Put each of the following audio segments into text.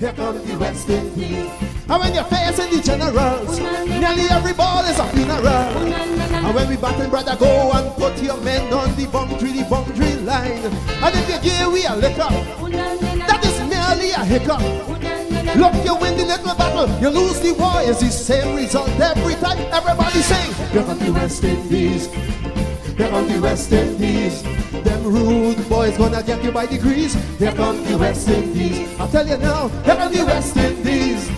here comes the West Indies. And when you're facing the generals, nearly every ball is a funeral. And when we battle, brother, go and put your men on the boundary line. And if you give we a liquor, that is merely a hiccup. Look, you win the little battle, you lose the war. It's the same result every time. Everybody sing, here comes the West Indies. Here comes the West Indies. Them rude boys gonna get you by degrees. Here comes the West Indies. I tell you now, here comes the West Indies.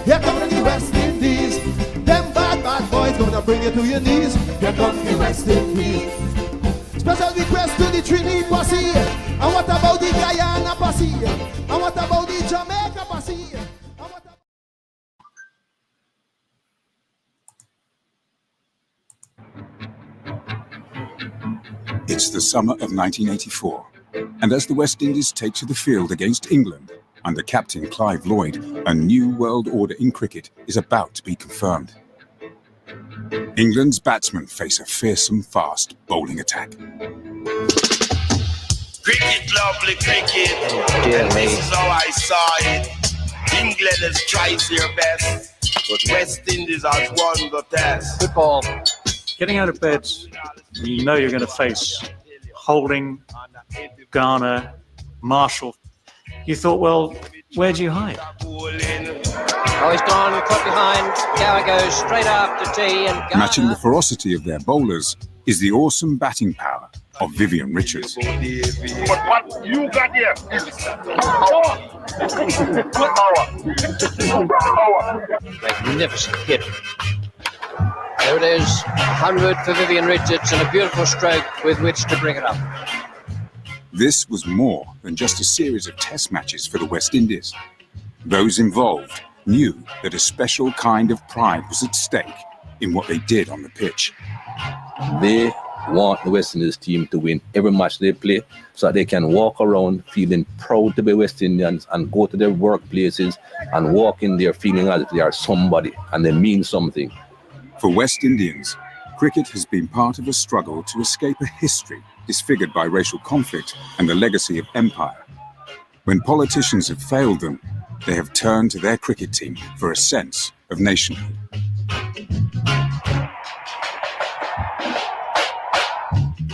Here comes the West Indies. Them bad boys gonna bring you to your knees. Here comes the West Indies. Special request to the Trini posse. And what about the Guyana posse? And what about the Jamaica posse? It's the summer of 1984, and as the West Indies take to the field against England, under captain Clive Lloyd, a new world order in cricket is about to be confirmed. England's batsmen face a fearsome, fast bowling attack. Cricket, lovely cricket. Dear me. This is how I saw it. England has tried their best, but West Indies has won the test. Good ball. Getting out of bed, you know you're going to face Holding, Garner, Marshall. You thought, well, where do you hide? Oh, he's gone, caught behind. Gower goes straight after T. And Garner. Matching the ferocity of their bowlers is the awesome batting power of Vivian Richards. But what you got here is power. Magnificent hit. There it is, 100 for Vivian Richards and a beautiful stroke with which to bring it up. This was more than just a series of test matches for the West Indies. Those involved knew that a special kind of pride was at stake in what they did on the pitch. They want the West Indies team to win every match they play so that they can walk around feeling proud to be West Indians and go to their workplaces and walk in there feeling as if they are somebody and they mean something. For West Indians, cricket has been part of a struggle to escape a history disfigured by racial conflict and the legacy of empire. When politicians have failed them, they have turned to their cricket team for a sense of nationhood.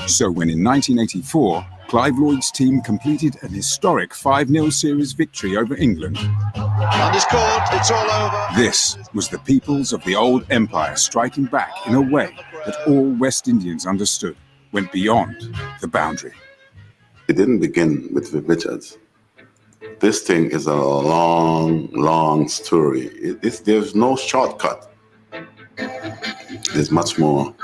So when in 1984, Clive Lloyd's team completed an historic 5-0 series victory over England, Underscored, it's all over. this was the peoples of the old empire striking back in a way that all West Indians understood went beyond the boundary. It didn't begin with Viv Richards. This thing is a long story. There's no shortcut. There's much more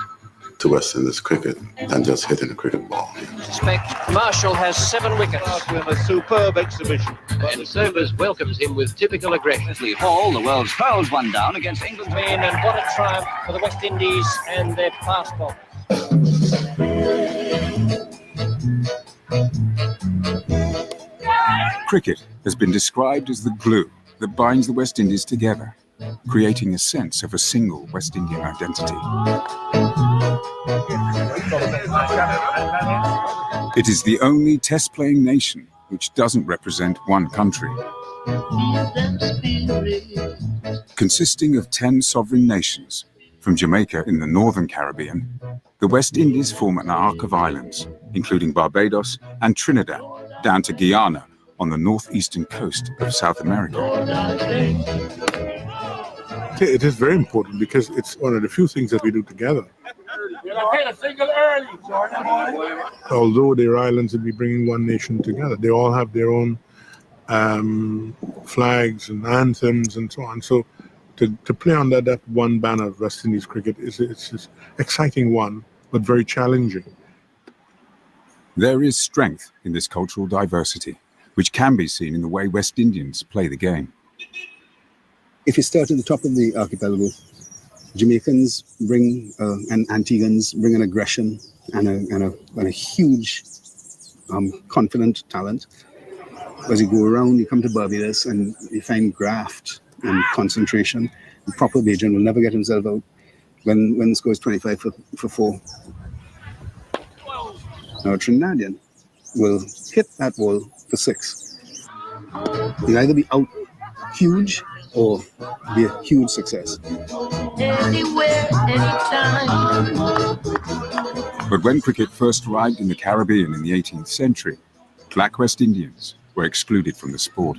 to West Indies cricket than just hitting a cricket ball. I suspect Marshall has 7 wickets. A superb exhibition. And Sobers welcomes him with typical aggression. Leslie Hall, the world's fouls one down against England's And what a triumph for the West Indies and their fast ball. Cricket has been described as the glue that binds the West Indies together, creating a sense of a single West Indian identity. It is the only test-playing nation which doesn't represent one country. Consisting of 10 sovereign nations, from Jamaica in the northern Caribbean, the West Indies form an arc of islands, including Barbados and Trinidad, down to Guyana on the northeastern coast of South America. It is very important because it's one of the few things that we do together. Although they're islands and we bring one nation together, they all have their own flags and anthems and so on. So to play under that one banner of West Indies cricket it's an exciting one, but very challenging. There is strength in this cultural diversity, which can be seen in the way West Indians play the game. If you start at the top of the archipelago, Jamaicans bring and Antiguans bring an aggression and a huge confident talent. As you go around, you come to Barbados and you find graft and concentration. The proper Bajan will never get himself out when the score is 25 for 4. Now a Trinidadian will hit that ball for 6. He'll either be out huge or be a huge success. Anywhere, anytime. But when cricket first arrived in the Caribbean in the 18th century, black West Indians were excluded from the sport.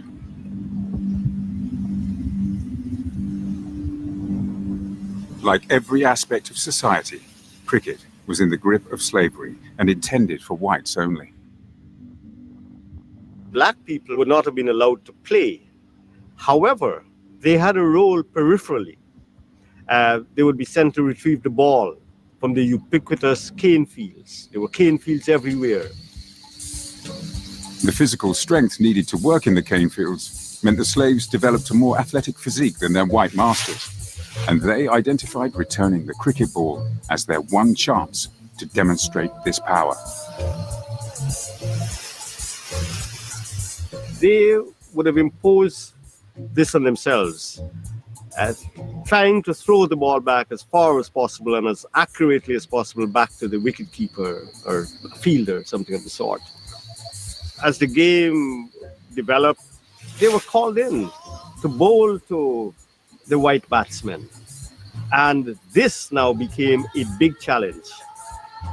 Like every aspect of society, cricket was in the grip of slavery and intended for whites only. Black people would not have been allowed to play. However, they had a role peripherally. They would be sent to retrieve the ball from the ubiquitous cane fields. There were cane fields everywhere. The physical strength needed to work in the cane fields meant the slaves developed a more athletic physique than their white masters, and they identified returning the cricket ball as their one chance to demonstrate this power. They would have imposed this on themselves, as trying to throw the ball back as far as possible and as accurately as possible back to the wicketkeeper or fielder, something of the sort. As the game developed, they were called in to bowl to the white batsmen. And this now became a big challenge.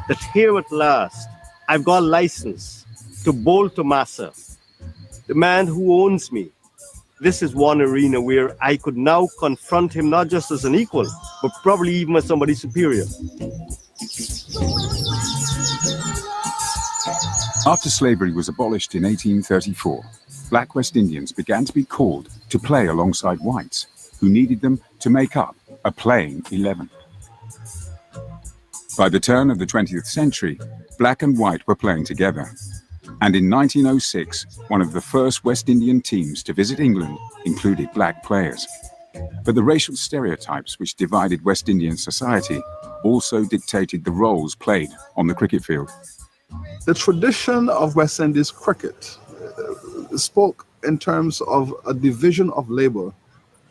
That here at last, I've got a license to bowl to Massa, the man who owns me. This is one arena where I could now confront him not just as an equal, but probably even as somebody superior. After slavery was abolished in 1834, black West Indians began to be called to play alongside whites, who needed them to make up a playing 11. By the turn of the 20th century, black and white were playing together. And in 1906, one of the first West Indian teams to visit England included black players. But the racial stereotypes which divided West Indian society also dictated the roles played on the cricket field. The tradition of West Indies cricket spoke in terms of a division of labor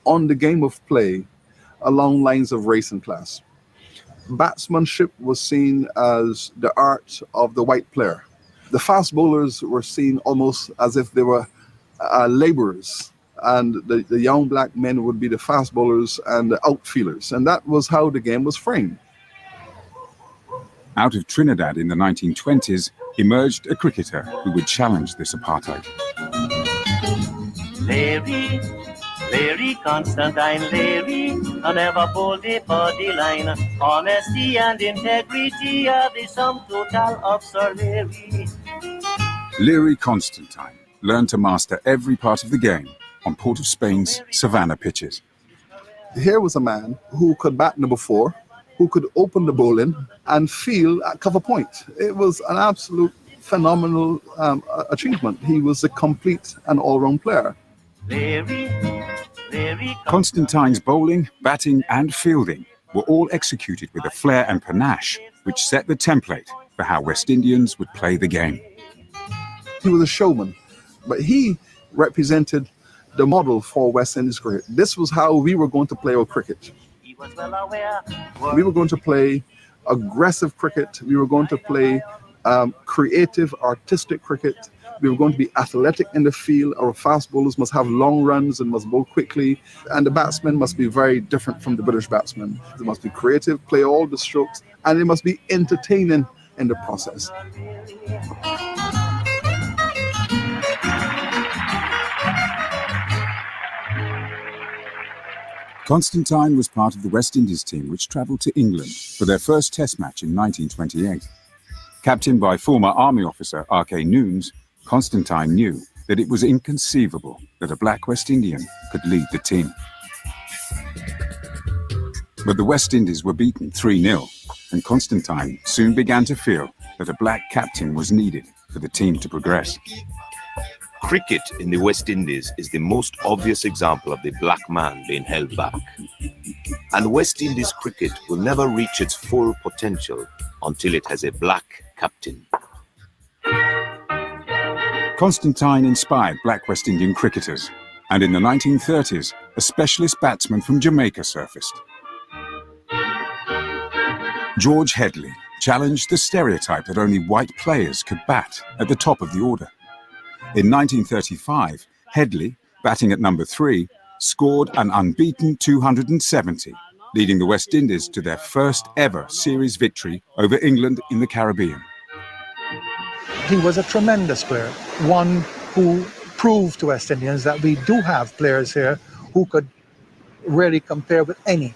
on the game of play along lines of race and class. Batsmanship was seen as the art of the white player. The fast bowlers were seen almost as if they were laborers, and the young black men would be the fast bowlers and the outfielders, and that was how the game was framed. Out of Trinidad in the 1920s emerged a cricketer who would challenge this apartheid. Larry Constantine, Larry, I never pulled the body line. Honesty and integrity are the sum total of Sir Larry. Larry Constantine learned to master every part of the game on Port of Spain's Savannah pitches. Here was a man who could bat number 4, who could open the bowling and field at cover point. It was an absolute phenomenal achievement. He was a complete and all-round player. Constantine's bowling, batting and fielding were all executed with a flair and panache which set the template for how West Indians would play the game. He was a showman, but he represented the model for West Indies cricket. This was how we were going to play our cricket. We were going to play aggressive cricket. We were going to play creative, artistic cricket. We were going to be athletic in the field. Our fast bowlers must have long runs and must bowl quickly. And the batsmen must be very different from the British batsmen. They must be creative, play all the strokes, and they must be entertaining in the process. Constantine was part of the West Indies team which travelled to England for their first Test match in 1928. Captained by former Army officer R.K. Noons, Constantine knew that it was inconceivable that a black West Indian could lead the team. But the West Indies were beaten 3-0, and Constantine soon began to feel that a black captain was needed for the team to progress. Cricket in the West Indies is the most obvious example of the black man being held back. And West Indies cricket will never reach its full potential until it has a black captain. Constantine inspired black West Indian cricketers, and in the 1930s, a specialist batsman from Jamaica surfaced. George Headley challenged the stereotype that only white players could bat at the top of the order. In 1935, Headley, batting at number 3, scored an unbeaten 270, leading the West Indies to their first ever series victory over England in the Caribbean. He was a tremendous player, one who proved to West Indians that we do have players here who could really compare with any,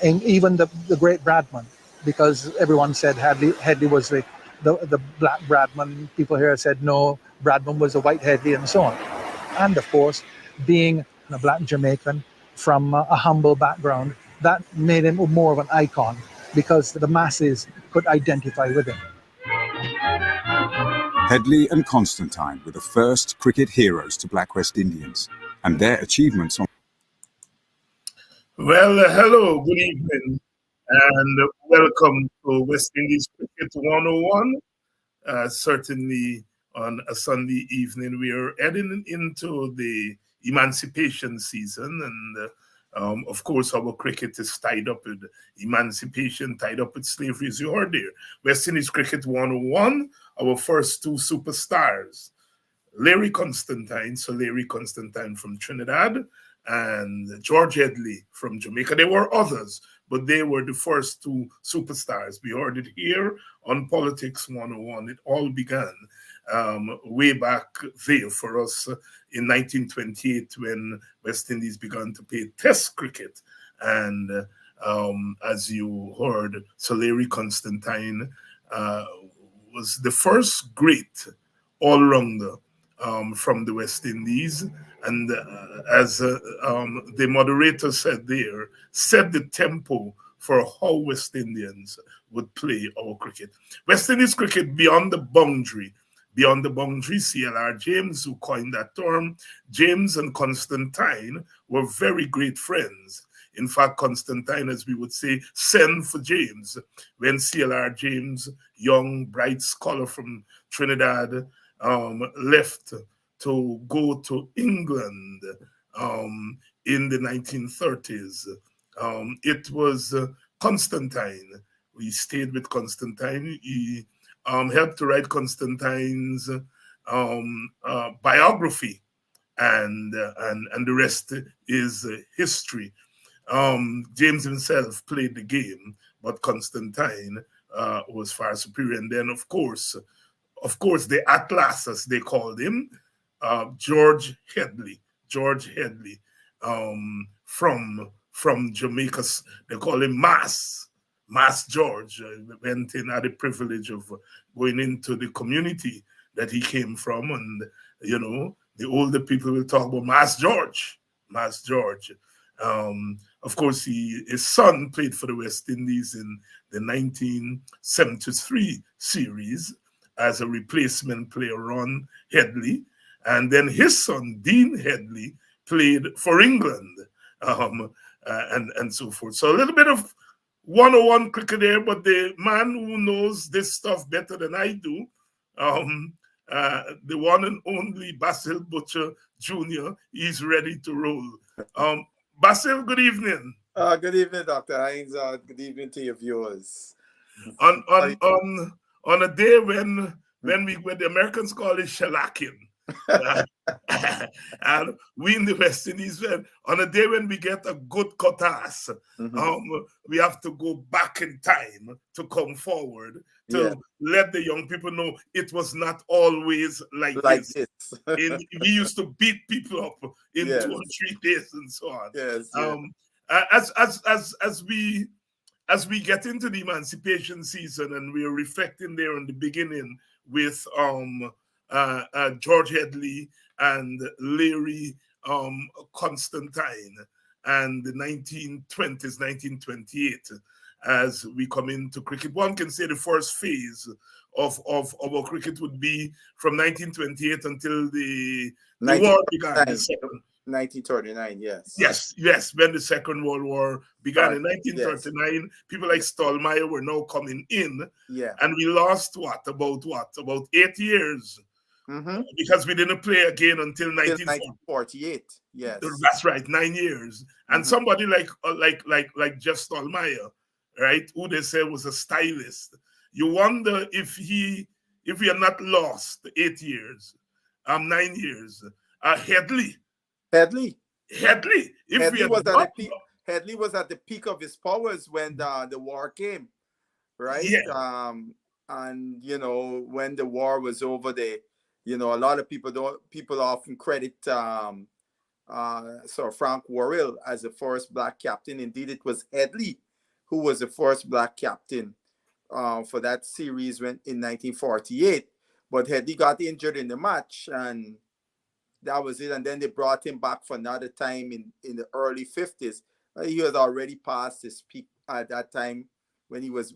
and even the great Bradman, because everyone said Headley was the black Bradman. People here said no, Bradman was a white Headley, and so on. And of course, being a black Jamaican from a humble background, that made him more of an icon because the masses could identify with him. Headley and Constantine were the first cricket heroes to black West Indians, and their achievements on... Well, hello, good evening, and welcome to West Indies Cricket 101. Certainly on a Sunday evening, we are heading into the emancipation season, and of course, our cricket is tied up with emancipation, tied up with slavery, as you heard there. West Indies Cricket 101, our first two superstars, Larry Constantine, so Larry Constantine from Trinidad, and George Headley from Jamaica. There were others, but they were the first two superstars. We heard it here on Politics 101. It all began way back there for us in 1928 when West Indies began to play Test cricket. And as you heard, Sir Larry Constantine was the first great all-rounder from the West Indies. And as the moderator said there, set the tempo for how West Indians would play our cricket. West Indies cricket beyond the boundary, CLR James, who coined that term. James and Constantine were very great friends. In fact, Constantine, as we would say, sent for James. When CLR James, young, bright scholar from Trinidad, left to go to England in the 1930s. It was Constantine. We stayed with Constantine. He helped to write Constantine's biography, and the rest is history. James himself played the game, but Constantine was far superior. And then, of course, the Atlas, as they called him, George Headley, from Jamaica. They call him Mass George. Went in, had the privilege of going into the community that he came from, and you know, the older people will talk about Mass George. Of course, his son played for the West Indies in the 1973 series as a replacement player, Ron Headley. And then his son, Dean Headley, played for England, and so forth. So a little bit of 101 cricket there, but the man who knows this stuff better than I do, the one and only Basil Butcher Jr., he's ready to roll. Basil, good evening. Good evening, Dr. Hines. Good evening to your viewers. On a day when the Americans call it shellacking, and we in the West Indies, on a day when we get a good cuttass, we have to go back in time to come forward to let the young people know it was not always like this. We used to beat people up in 2 or 3 days and so on. As we get into the emancipation season, and we are reflecting there in the beginning with George Headley and Larry Constantine and the 1920s, 1928, as we come into cricket. One can say the first phase of our cricket would be from 1928 until the war began. 1939, Yes, when the Second World War began in 1939, people like Stallmeyer were now coming in, and we lost about 8 years. Because we didn't play again until 1948. Yes, that's right, 9 years. And somebody like Jeff Stallmeyer, right, who they say was a stylist. You wonder if he had not lost 8 years, 9 years. Headley, Headley, if we Headley had was at not, the peak. Headley was at the peak of his powers when the war came, right? Yeah. And you know, when the war was over, a lot of people often credit Sir Frank Worrell as the first black captain. Indeed, it was Headley who was the first black captain for that series in 1948. But Headley got injured in the match, and that was it. And then they brought him back for another time in the early 50s. He was already past his peak at that time when he was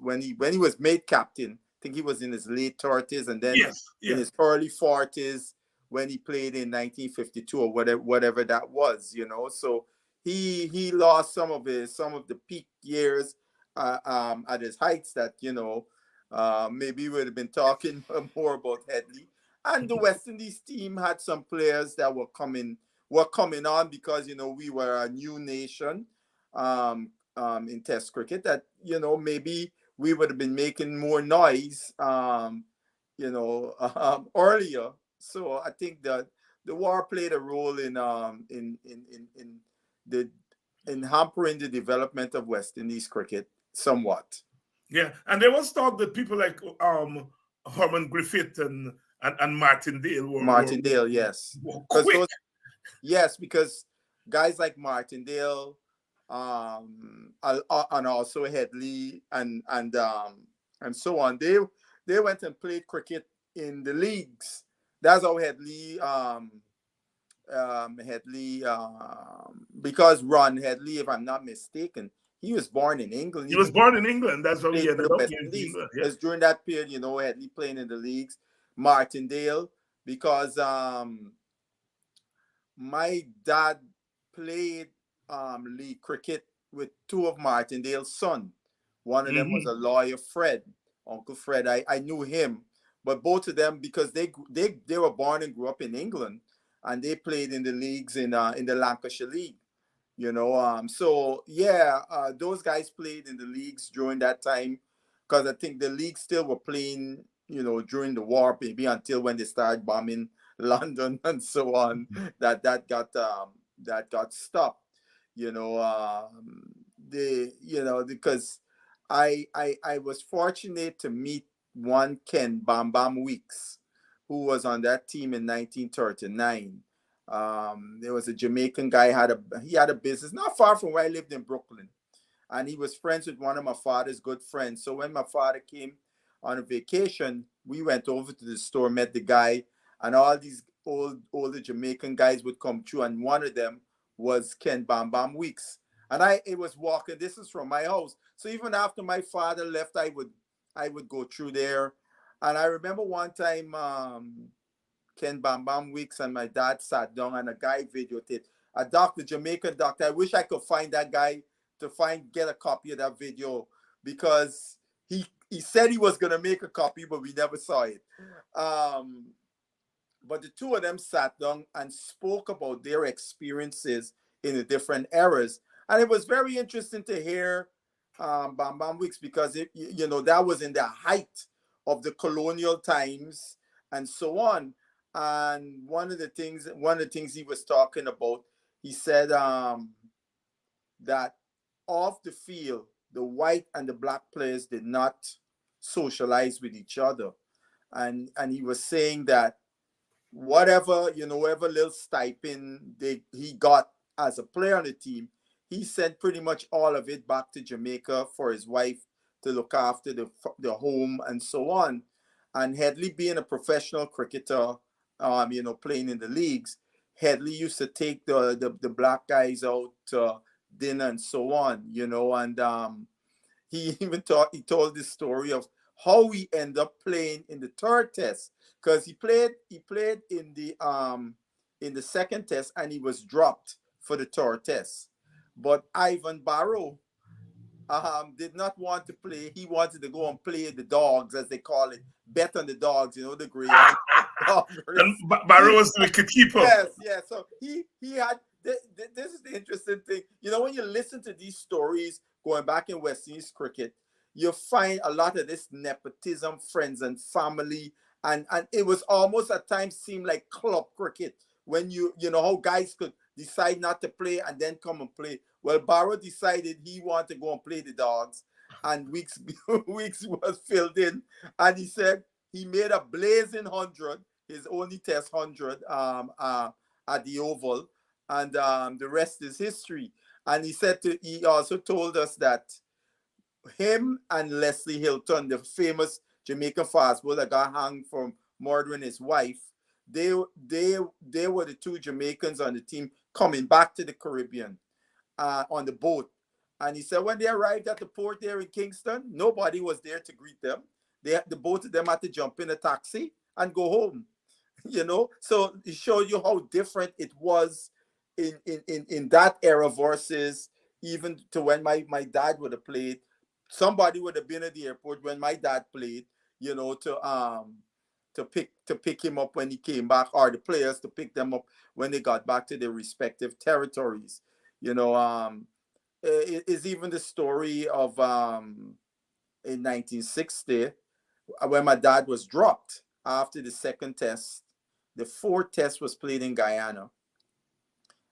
made captain. I think he was in his late 30s, and then in his early 40s when he played in 1952 or whatever that was. So he lost some of the peak years at his heights that maybe we would have been talking more about Headley. And the West Indies team had some players that were coming on because we were a new nation in Test cricket, that maybe we would have been making more noise earlier. So I think that the war played a role in hampering the development of West Indies cricket somewhat. Yeah, and there was talk that people like Herman Griffith and Martindale were yes. quick. Because guys like Martindale, and also Headley and so on, they went and played cricket in the leagues. That's how Headley because Ron Headley, if I'm not mistaken, he was born in England. He was born in England. That's how he ended up in England. Yeah. It's during that period, Headley playing in the leagues. Martindale, because my dad played league cricket with two of Martindale's sons. One of them was a lawyer, Fred, Uncle Fred. I knew him, but both of them, because they were born and grew up in England, and they played in the leagues in the Lancashire League. So yeah, those guys played in the leagues during that time, because I think the leagues still were playing, during the war, maybe until when they started bombing London and so on. That got stopped. Because I was fortunate to meet one Ken Bam Bam Weeks, who was on that team in 1939. There was a Jamaican guy, he had a business not far from where I lived in Brooklyn, and he was friends with one of my father's good friends. So when my father came on a vacation, we went over to the store, met the guy, and all these older Jamaican guys would come through, and one of them was Ken Bam Bam Weeks. And it was walking. This is from my house. So even after my father left, I would go through there. And I remember one time Ken Bam Bam Weeks and my dad sat down, and a guy videotaped. A doctor, Jamaican doctor. I wish I could find that guy to get a copy of that video, because he said he was gonna make a copy, but we never saw it. But the two of them sat down and spoke about their experiences in the different eras, and it was very interesting to hear Bam Bam Weeks, because that was in the height of the colonial times and so on. And one of the things he was talking about, he said that off the field, the white and the black players did not socialize with each other, and he was saying that whatever little stipend he got as a player on the team, he sent pretty much all of it back to Jamaica for his wife to look after the home and so on. And Headley, being a professional cricketer, playing in the leagues, Headley used to take the black guys out to dinner and so on, and he even told this story of how we end up playing in the third test, because he played in the second test, and he was dropped for the third test. But Ivan Barrow did not want to play. He wanted to go and play the dogs, as they call it, bet on the dogs, the greyhound. And Barrow was the wicket keeper. Yes. So he had. This is the interesting thing. When you listen to these stories going back in West Indies cricket, you find a lot of this nepotism, friends and family, and it was almost at times seemed like club cricket, when you know how guys decide not to play and then come and play. Well, Barrow decided he wanted to go and play the Dogs, and Weeks Weeks was filled in, and he said he made a blazing 100, his only test 100 at the Oval, and the rest is history. And he also told us that him and Leslie Hilton, the famous Jamaican fastball that got hung for murdering his wife, they were the two Jamaicans on the team coming back to the Caribbean on the boat. And he said when they arrived at the port there in Kingston, nobody was there to greet them. The both of them had to jump in a taxi and go home. You know, so it showed you how different it was in that era versus even to when my dad would have played. Somebody would have been at the airport when my dad played, you know, to pick him up when he came back, or the players to pick them up when they got back to their respective territories. You know, it is even the story of in 1960 when my dad was dropped after the second test. The fourth test was played in Guyana,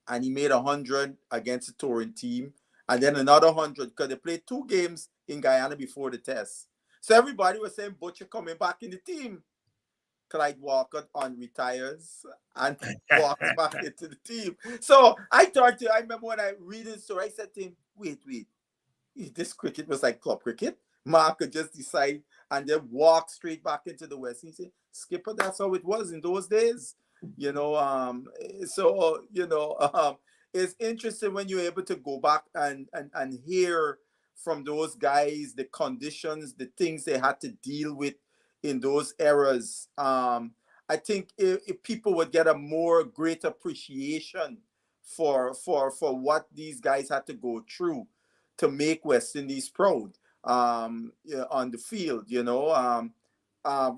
and he made 100 against the touring team, and then another 100 because they played 2 games in Guyana before the test. So everybody was saying Butcher coming back in the team. Clyde Walker retires and walks back into the team. So I remember when I read the story, I said to him, wait, this cricket was like club cricket. Mark could just decide and then walk straight back into the West. He said, Skipper, that's how it was in those days. You know, so, you know, it's interesting when you're able to go back and hear from those guys the conditions, the things they had to deal with in those eras. I think if people would get a more great appreciation for what these guys had to go through to make West Indies proud on the field, you know.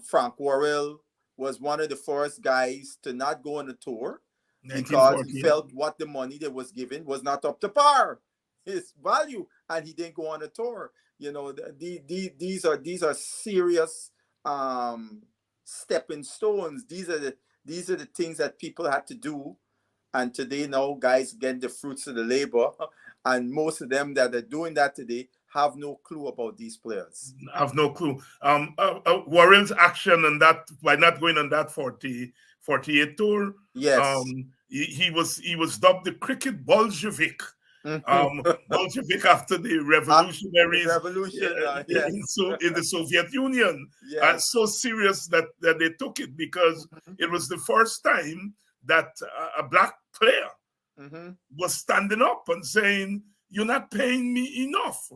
Frank Worrell was one of the first guys to not go on a tour because he felt what the money that was given was not up to par, his value, and he didn't go on a tour. You know, these are serious stepping stones. These are the things that people had to do, and today now guys getting the fruits of the labor, and most of them that are doing that today have no clue about these players. Have no clue. Warren's action and that by not going on that 48 tour. Yes. He was dubbed the cricket Bolshevik. Bolshevik after the revolutionaries in the Soviet Union. Yes. So serious that they took it because it was the first time that a black player was standing up and saying, "You're not paying me enough."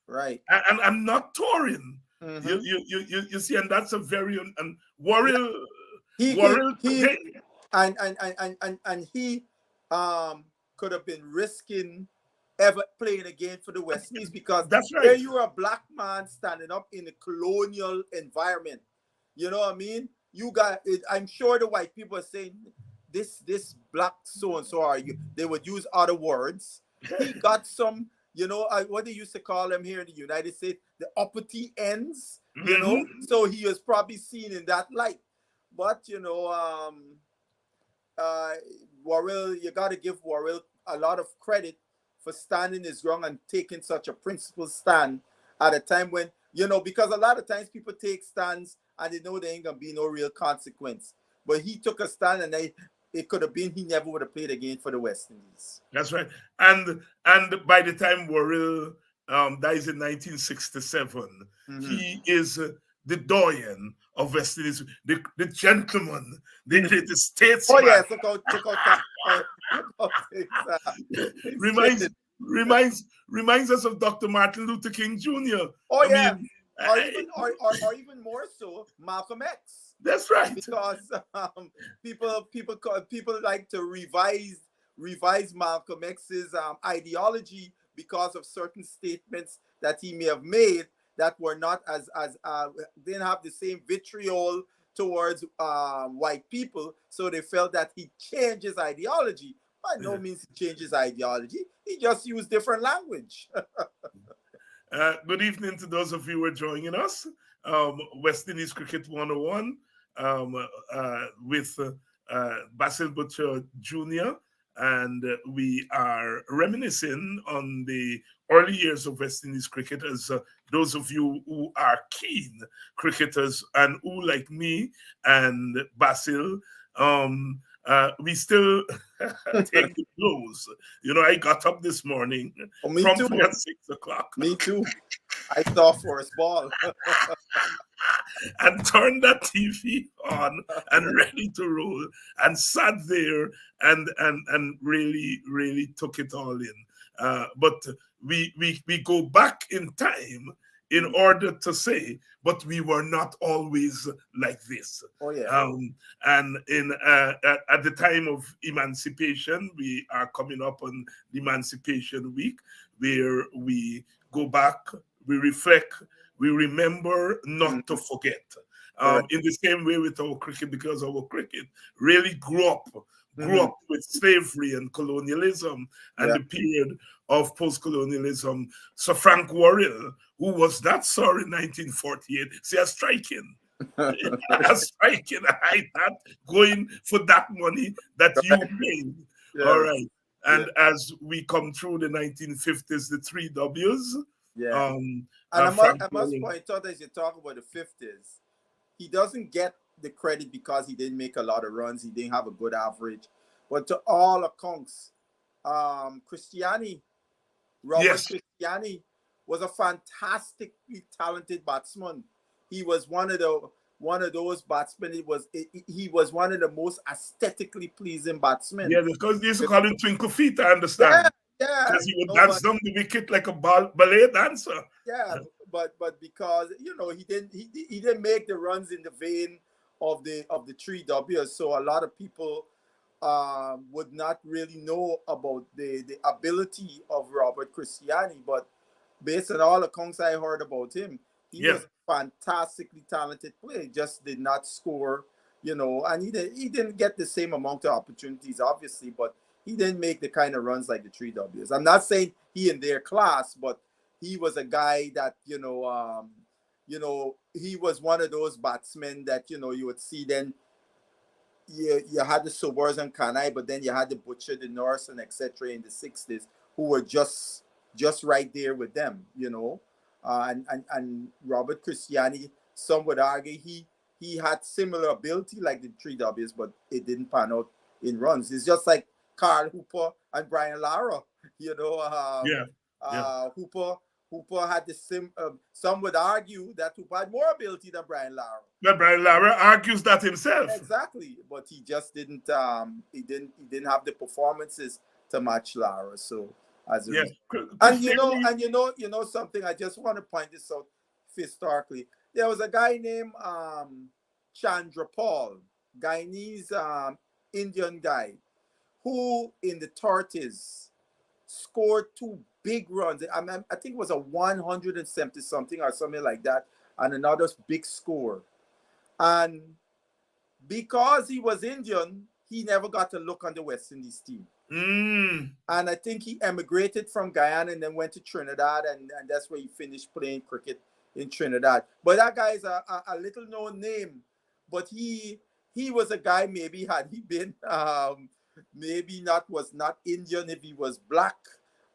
Right. And I'm not touring. You see, and that's a very and Worrell. He could have been risking ever playing again for the West Indies because that's right. There you were a black man standing up in a colonial environment. You know what I mean? You got it. I'm sure the white people are saying this black so and so are you. They would use other words. He got some. You know, what they used to call them here in the United States, the uppity ends, you know? So he was probably seen in that light. But, you know, Worrell, you got to give Worrell a lot of credit for standing his ground and taking such a principled stand at a time when, you know, because a lot of times people take stands and they know there ain't going to be no real consequence. But he took a stand and it could have been he never would have played again for the West Indies. That's right. And by the time Worrell dies in 1967, he is the doyen of West Indies, the gentleman, the statesman. Oh yes, reminds us of Dr. Martin Luther King Jr. Oh yeah, or even more so, Malcolm X. That's right. Because people like to revise Malcolm X's ideology because of certain statements that he may have made that were not as didn't have the same vitriol towards white people. So they felt that he changed his ideology. By no means he changed his ideology. He just used different language. Good evening to those of you who are joining us. West Indies Cricket 101 with Basil Butcher Jr. and we are reminiscing on the early years of West Indies cricket. As those of you who are keen cricketers and who, like me and Basil, we still take the blows. You know, I got up this morning Me too. promptly at 6 o'clock. Me too. I saw first ball. And turned that TV on and ready to roll, and sat there and really took it all in. But we go back in time in order to say, but we were not always like this. Oh yeah. And at the time of emancipation, we are coming up on the Emancipation Week, where we go back, we reflect, we remember, not to forget. In the same way with our cricket, because our cricket really grew up with slavery and colonialism and the period of post-colonialism. Sir Frank Worrell, who was that sir in 1948, see, a striking. A striking, I not going for that money that you made. Yeah. All right. And as we come through the 1950s, the three W's. Yeah. And I must point out, as you talk about the 50s, he doesn't get the credit because he didn't make a lot of runs. He didn't have a good average. But to all accounts, Christiani, Robert Christiani, was a fantastically talented batsman. He was one of those batsmen. He was one of the most aesthetically pleasing batsmen. Yeah, because they used to call him Twinkle Feet, I understand. Yeah. Because he would dance down the wicket like a ballet dancer. Yeah, but because he didn't make the runs in the vein of the three W's, so a lot of people would not really know about the ability of Robert Christiani. But based on all accounts I heard about him, he was a fantastically talented player. Just did not score, and he didn't get the same amount of opportunities, obviously, but he didn't make the kind of runs like the three W's. I'm not saying he in their class, but he was a guy that, he was one of those batsmen that, you would see then. You had the Sobers and Kanai, but then you had the Butcher, the Norris, and etc. in the 60s who were just right there with them, and Robert Christiani, some would argue he had similar ability like the three W's, but it didn't pan out in runs. It's just like Carl Hooper and Brian Lara, Hooper had the same. Some would argue that Hooper had more ability than Brian Lara. But Brian Lara argues that himself. Exactly, but he just didn't. He didn't have the performances to match Lara. So as a result. And you know something. I just want to point this out historically. There was a guy named Chandra Paul, Guyanese Indian guy, who in the 30s scored 2 big runs. I think it was a 170 something or something like that, and another big score. And because he was Indian, he never got a look on the West Indies team. And I think he emigrated from Guyana and then went to Trinidad, and that's where he finished playing cricket in Trinidad. But that guy is a little known name. But he was a guy, maybe had he been was not Indian, if he was black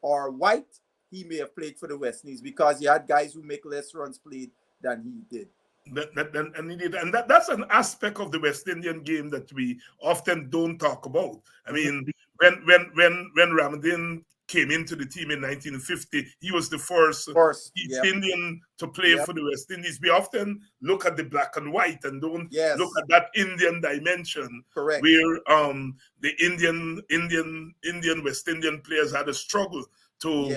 or white, he may have played for the West Indies, because he had guys who make less runs played than he did. And that's an aspect of the West Indian game that we often don't talk about. I mean, when Ramadin came into the team in 1950, he was the first East Indian to play for the West Indies. We often look at the black and white and don't look at that Indian dimension. Correct. Where the Indian West Indian players had a struggle to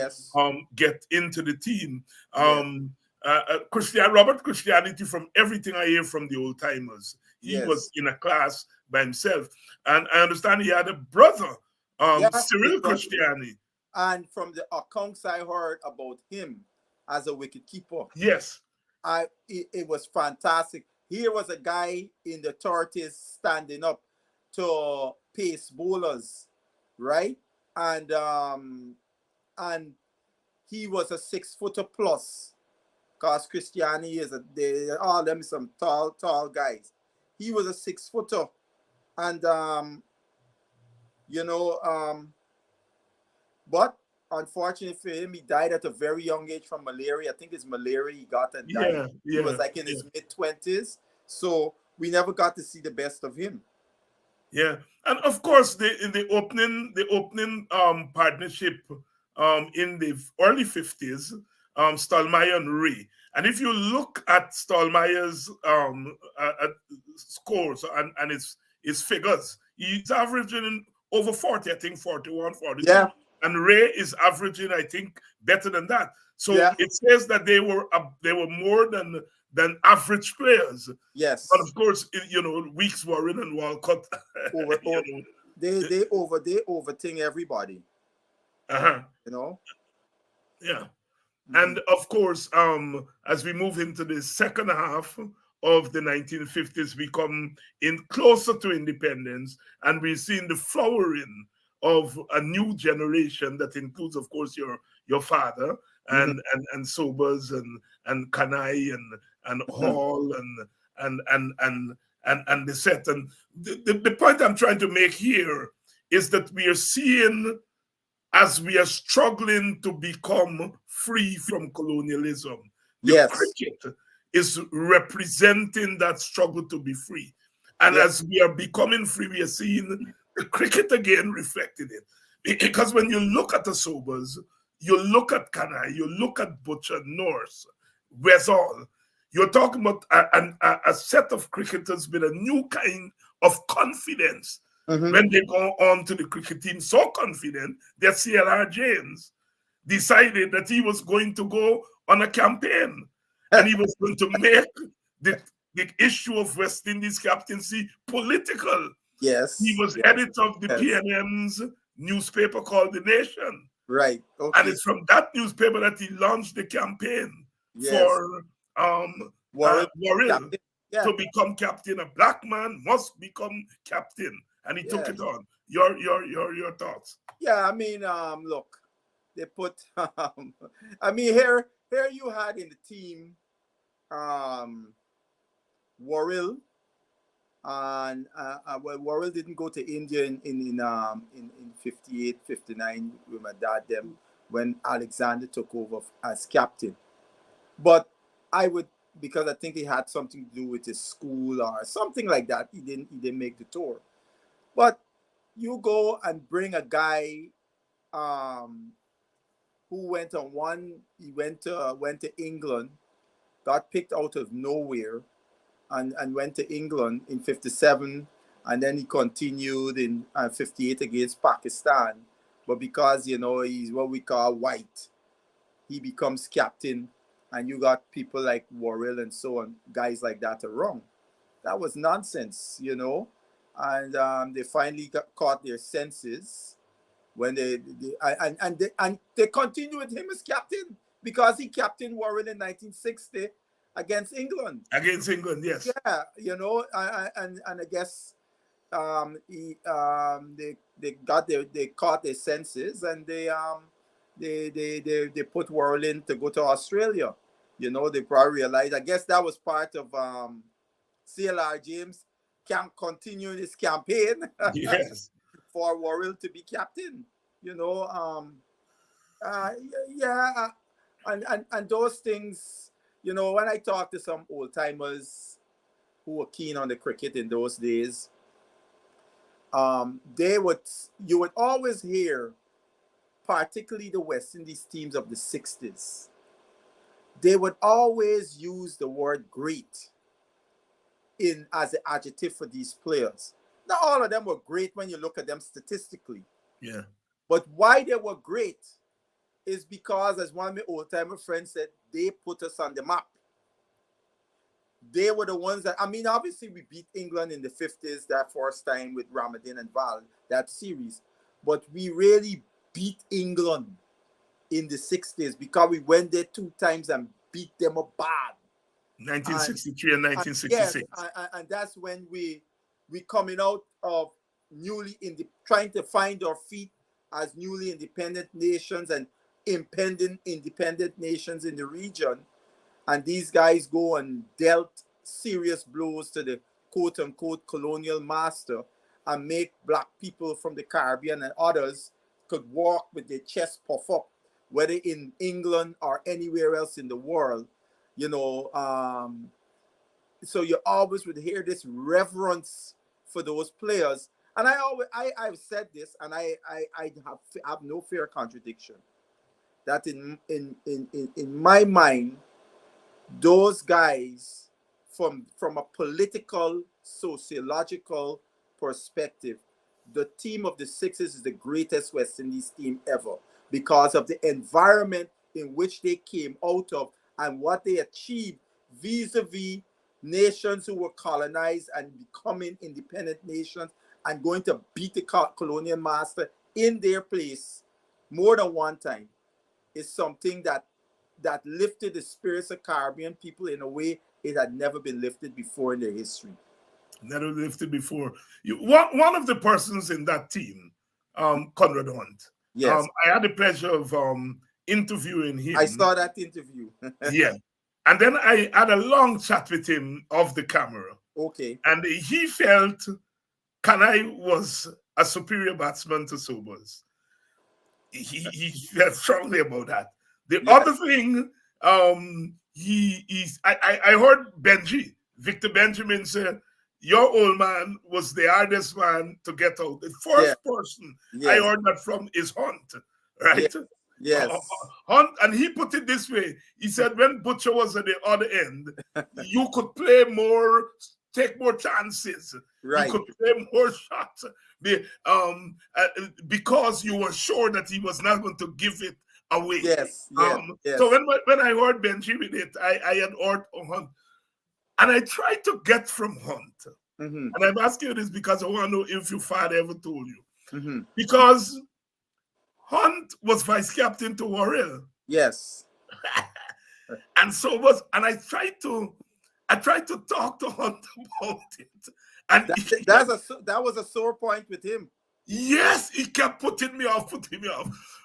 get into the team. Robert Christianity, from everything I hear from the old timers, he was in a class by himself. And I understand he had a brother, Cyril Christiani. And from the accounts I heard about him as a wicketkeeper, it was fantastic. Here was a guy in the 30s standing up to pace bowlers, right? And he was a 6-footer plus. Because Christiani all them some tall guys. He was a 6-footer, and you know. But unfortunately for him, he died at a very young age from malaria. I think it's malaria he got and died. Yeah, He was yeah, like in yeah. his mid-20s. So we never got to see the best of him. Yeah, and of course, in the opening partnership in the early 50s, Stallmeyer and Ray. And if you look at Stallmeyer's at scores and his figures, he's averaging over 40, I think 41, 42. Yeah. And Ray is averaging, I think, better than that. So Yeah. it says that they were more than average players. Yes. But of course, you know, Weeks, Warren, and Walcott. They overthink everybody. You know. Yeah. And of course, as we move into the second half of the 1950s, we come in closer to independence, and we're seeing the flowering of a new generation that includes, of course, your father and Sobers and Kanai and Hall and the set. And the point I'm trying to make here is that we are seeing, as we are struggling to become free from colonialism, the cricket is representing that struggle to be free. And as we are becoming free, we are seeing the cricket again reflected it. Because when you look at the Sobers, you look at Kanai, you look at Butcher, Norse, Wesall, you're talking about a set of cricketers with a new kind of confidence. When they go on to the cricket team, so confident that CLR James decided that he was going to go on a campaign and he was going to make the issue of West Indies captaincy political. Yes. He was editor of the PNM's newspaper called The Nation. Right. Okay. And it's from that newspaper that he launched the campaign for Warren to become captain. A black man must become captain. And he took it on. Your thoughts? Yeah, I mean, look, they put. I mean, here you had in the team, Warrell, and well, Warrell didn't go to India in 58, 59 with my dad them when Alexander took over as captain. But I would, because I think he had something to do with his school or something like that. He didn't make the tour. But you go and bring a guy who went to England, got picked out of nowhere, and went to England in 57, and then he continued in 58 against Pakistan. But because, you know, he's what we call white, he becomes captain, and you got people like Worrell and so on, guys like that are wrong. That was nonsense, you know. And they finally caught their senses when they continued with him as captain because he captained Warren in 1960 against England. Against England, yes. Yeah, you know, and I guess they caught their senses and they put Warren in to go to Australia. You know, they probably realized. I guess that was part of CLR James can continue his campaign for Worrell to be captain, you know. And those things, you know, when I talk to some old timers who were keen on the cricket in those days, you would always hear, particularly the West Indies teams of the 60s, they would always use the word great as an adjective for these players. Not all of them were great when you look at them statistically. Yeah. But why they were great is because, as one of my old-timer friends said, they put us on the map. They were the ones that, I mean, obviously we beat England in the 50s, that first time with Ramadan and Val, that series. But we really beat England in the 60s because we went there 2 times and beat them up bad. 1963 and 1966. Yes, and that's when we coming out of trying to find our feet as newly independent nations and impending independent nations in the region. And these guys go and dealt serious blows to the quote-unquote colonial master. and make black people from the Caribbean and others could walk with their chest puff up, whether in England or anywhere else in the world, you know. So you always would hear this reverence for those players. And I've said this, and I have no fear of contradiction, that in my mind, those guys, from a political, sociological perspective, the team of the Sixers is the greatest West Indies team ever because of the environment in which they came out of and what they achieved vis-a-vis nations who were colonized and becoming independent nations and going to beat the colonial master in their place more than one time is something that lifted the spirits of Caribbean people in a way it had never been lifted before in their history. Never lifted before. One of the persons in that team, Conrad Hunt. Yes. I had the pleasure of interviewing him. I saw that interview. Yeah. And then I had a long chat with him off the camera. Okay. And he felt Kanai was a superior batsman to Sobers. He felt strongly about that. The other thing, I heard Victor Benjamin say, your old man was the hardest man to get out. The first person I heard that from is Hunt, right? Yes. Hunt, and he put it this way. He said, when Butcher was at the other end, you could play more, take more chances. Right. You could play more shots because you were sure that he was not going to give it away. Yes. So when I heard Benji with it, I had heard Hunt. And I tried to get from Hunt. Mm-hmm. And I'm asking you this because I want to know if your father ever told you. Mm-hmm. Because Hunt was vice captain to Worrell. Yes. And so was, and I tried to talk to Hunt about it. And that was a sore point with him. Yes, he kept putting me off.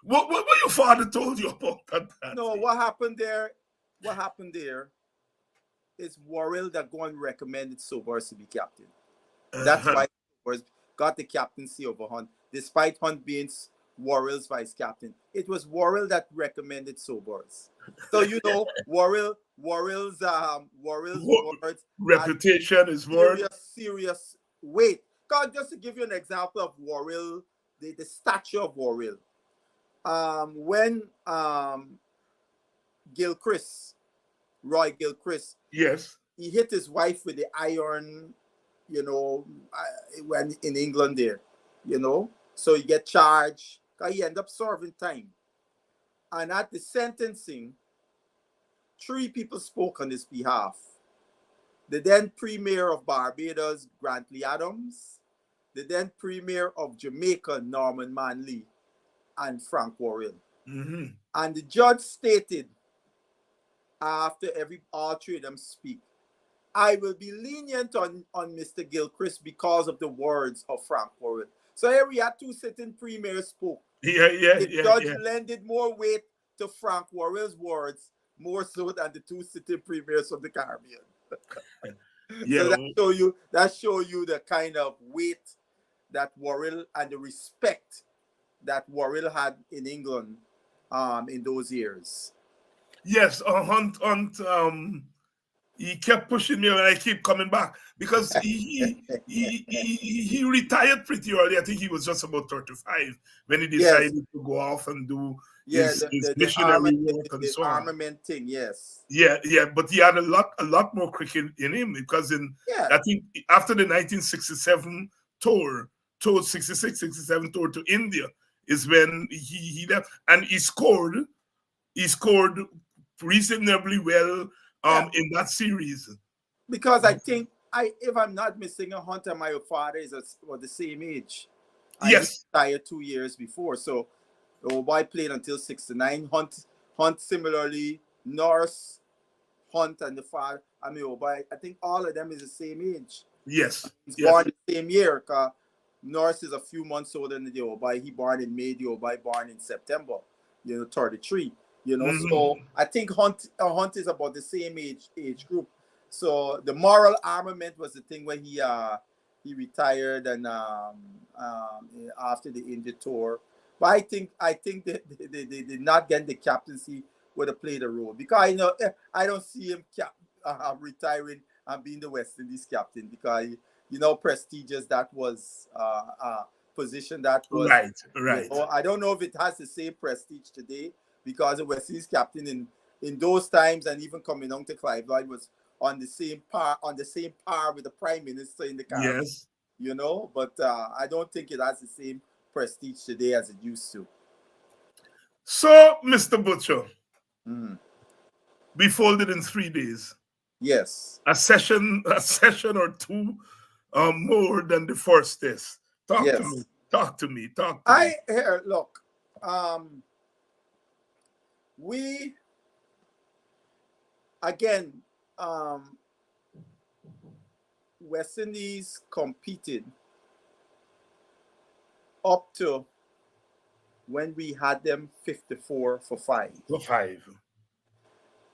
What your father told you about that? No, what happened there is Worrell that go and recommended Sobers to be captain. That's why Sobers got the captaincy over Hunt, despite Hunt being Worrell's vice captain. It was Worrell that recommended Sobers. So you know, Worrell's words, reputation is word. Serious weight. God, just to give you an example of Worrell, the stature of Worrell. When Roy Gilchrist, yes, he hit his wife with the iron, you know, when in England there, you know, so he get charged. He end up serving time, and at the sentencing, 3 people spoke on his behalf. The then Premier of Barbados, Grantley Adams, the then Premier of Jamaica, Norman Manley, and Frank Worrell. Mm-hmm. And the judge stated, after all 3 of them speak, I will be lenient on Mr. Gilchrist because of the words of Frank Worrell. So here we had 2 sitting premiers spoke. The judge lended more weight to Frank Worrell's words, more so than the 2 sitting premiers of the Caribbean. So that show you the kind of weight that Worrell and the respect that Worrell had in England in those years. Yes, Hunt, he kept pushing me and I keep coming back because he retired pretty early. I think he was just about 35 when he decided to go off and do his missionary work and so on. Armament thing, yes. Yeah, but he had a lot more cricket in him because I think after the 1967 tour, 66-67 tour to India is when he left, and he scored reasonably well in that series. Because I think if I'm not missing, Hunt and my father were the same age. Yes. He retired 2 years before, so the old boy played until 69. Hunt similarly, Norris, Hunt and the father. I mean, old boy, I think all of them is the same age. Yes. He's born the same year. Norris is a few months older than the old boy. He born in May, the old boy born in September. 33. So I think Hunt is about the same age group. So the moral armament was the thing when he he retired and after the India tour. But I think they did not get the captaincy would have played a role, because I know I don't see him retiring and being the West Indies captain, because you know prestigious that was position that was. Right. You know, I don't know if it has the same prestige today, because the West Indies captain in those times and even coming on to Clive Lloyd was on the same par with the Prime Minister in the Caribbean. Yes. You know, but I don't think it has the same prestige today as it used to. So, Mr. Butcher, Mm. we folded in 3 days. Yes. A session or two more than the first test. Talk to me. Talk to me. Here, look. We again, West Indies competed up to when we had them 54 for 5. For 5.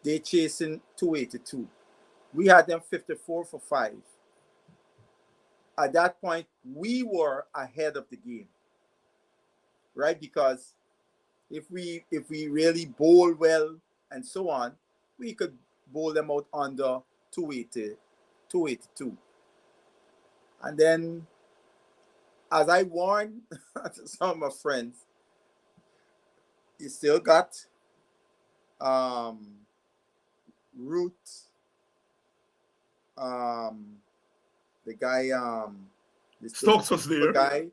They chasing 282. We had them 54 for 5. At that point, we were ahead of the game, right? Because if we really bowl well and so on, we could bowl them out under 282. And then, as I warned some of my friends, you still got Root, the guy, Stokes was there. Guy,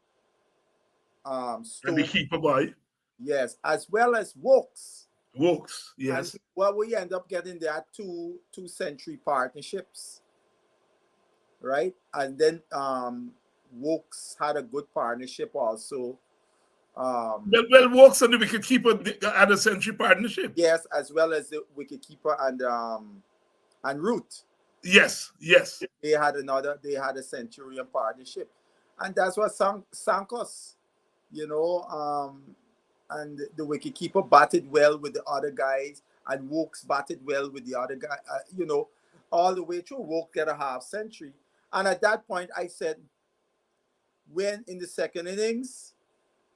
Stokes, and the keeper boy. Yes, as well as Wokes. Wokes, yes. And, well, we end up getting there two-century partnerships, right? And then Wokes had a good partnership also. Well, Wokes and the wicketkeeper had a century partnership. Yes, as well as the wicketkeeper and Root. Yes, yes. They had a centurion partnership. And that's what sank us, you know. And the wicketkeeper batted well with the other guys, and Wokes batted well with the other guy, you know, all the way through. Wokes get a half century. And at that point, I said, when in the second innings,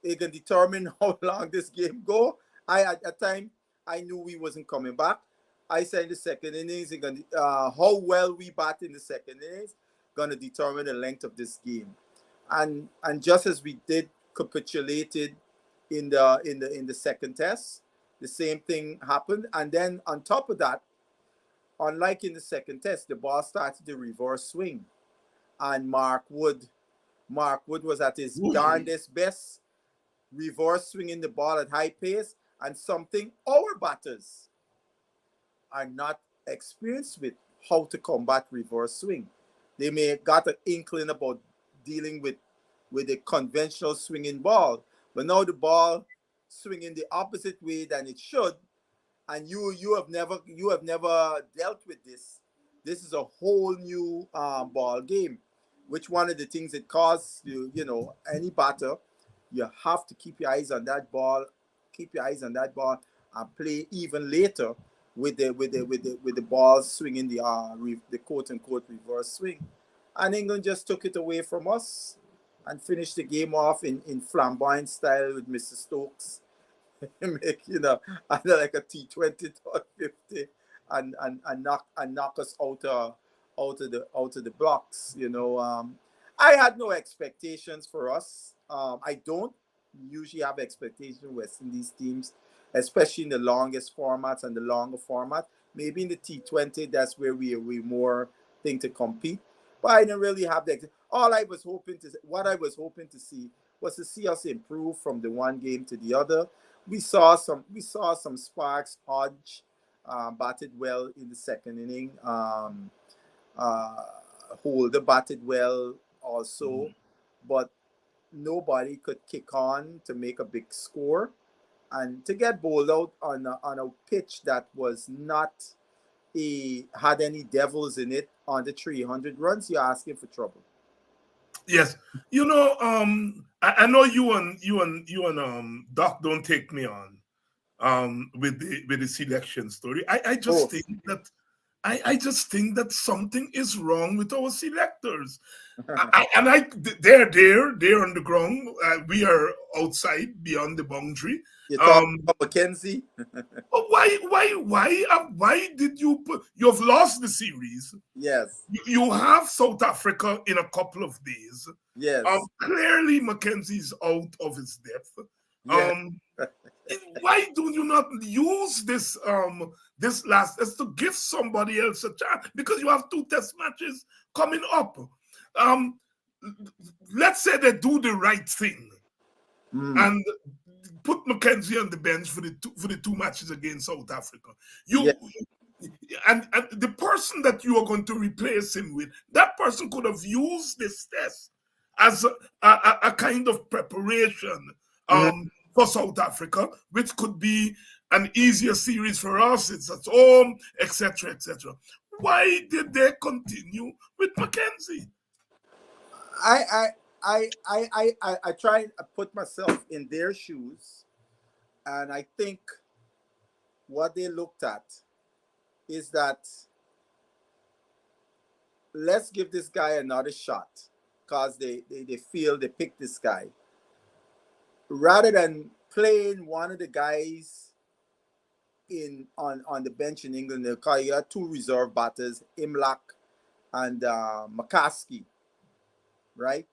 it can determine how long this game go. At that time, I knew we wasn't coming back. I said in the second innings, how well we bat in the second innings going to determine the length of this game. And just as we did capitulated in the second test, the same thing happened. And then on top of that, unlike in the second test, the ball started to reverse swing, and Mark Wood was at his darndest best, reverse swinging the ball at high pace, and something our batters are not experienced with, how to combat reverse swing. They may have got an inkling about dealing with a conventional swinging ball, but now the ball swinging the opposite way than it should, and you have never dealt with this. This is a whole new ball game. Which one of the things it caused you know, any batter, you have to keep your eyes on that ball, and play even later with the ball swinging the quote unquote reverse swing. And England just took it away from us and finished the game off in flamboyant style with Mr. Stokes, make, you know, either like a T20 or 50, and knock us out of the blocks. You know, I had no expectations for us. I don't usually have expectations with West Indies teams, especially in the longest formats and the longer format. Maybe in the T20, that's where we more think to compete. But I didn't really have that. What I was hoping to see was to see us improve from the one game to the other. We saw some sparks. Hodge batted well in the second inning. Holder batted well also, but nobody could kick on to make a big score, and to get bowled out on a pitch that was not had any devils in it on the 300 runs, you're asking for trouble. Yes, you know, I know you and Doc don't take me on with the selection story. I just think that something is wrong with our selectors. They're there, they're on the ground. We are outside beyond the boundary. You talk about Mackenzie? Why did you put? You've lost the series. Yes. You have South Africa in a couple of days. Yes. Clearly, Mackenzie's out of his depth. Yeah. Why do you not use this this last as to give somebody else a chance? Because you have 2 test matches coming up. Let's say they do the right thing and put Mackenzie on the bench for the two matches against South Africa. And the person that you are going to replace him with, that person could have used this test as a kind of preparation for South Africa, which could be an easier series for us. It's at home, etc., etc. Why did they continue with Mackenzie? I try to put myself in their shoes, and I think what they looked at is that let's give this guy another shot because they feel they picked this guy rather than playing one of the guys on the bench in England. Because you had 2 reserve batters, Imlach and McCaskey, right?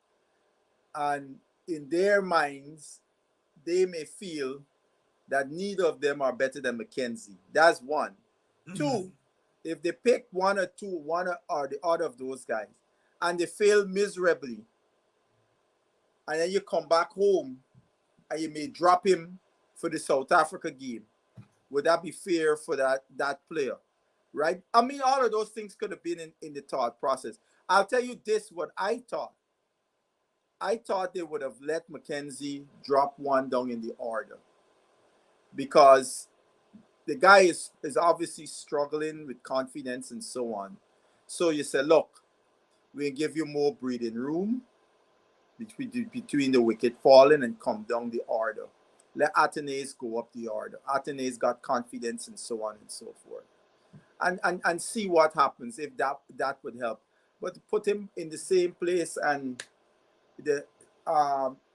And in their minds, they may feel that neither of them are better than Mackenzie. That's one. 2, if they pick one or the other of those guys, and they fail miserably, and then you come back home and you may drop him for the South Africa game, would that be fair for that player, right? I mean, all of those things could have been in the thought process. I'll tell you this, what I thought. I thought they would have let Mackenzie drop one down in the order because the guy is obviously struggling with confidence and so on. So you say, look, we'll give you more breathing room between the wicket falling and come down the order. Let Atenes go up the order. Atenes got confidence and so on and so forth. And see what happens if that would help. But to put him in the same place and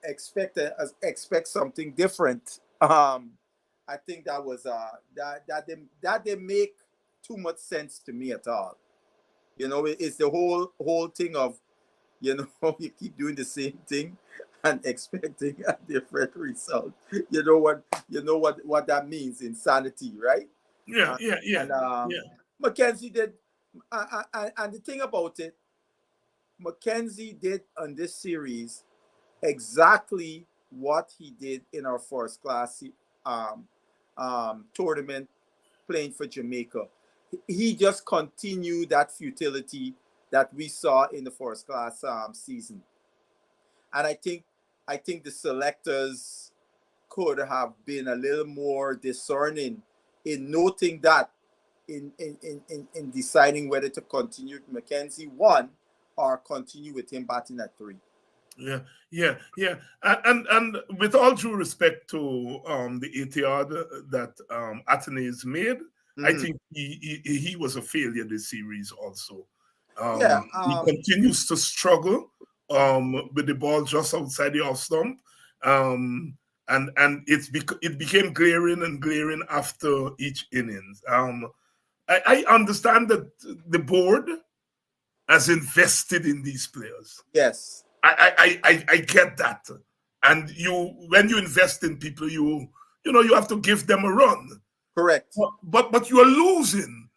expect something different. I think that was that didn't make too much sense to me at all. You know, it's the whole thing of, you know, you keep doing the same thing and expecting a different result. You know what that means, insanity, right? Yeah. Mackenzie did, and the thing about it, Mackenzie did on this series exactly what he did in our first class tournament playing for Jamaica. He just continued that futility that we saw in the first class season. And I think the selectors could have been a little more discerning in noting that in deciding whether to continue with Mackenzie 1 or continue with him batting at 3. Yeah. And with all due respect to the 80-yard that Atenes made, I think he was a failure this series also. He continues to struggle with the ball just outside the off stump. And it became glaring and glaring after each innings. I understand that the board has invested in these players. Yes. I get that. And when you invest in people, you have to give them a run. Correct. But you are losing.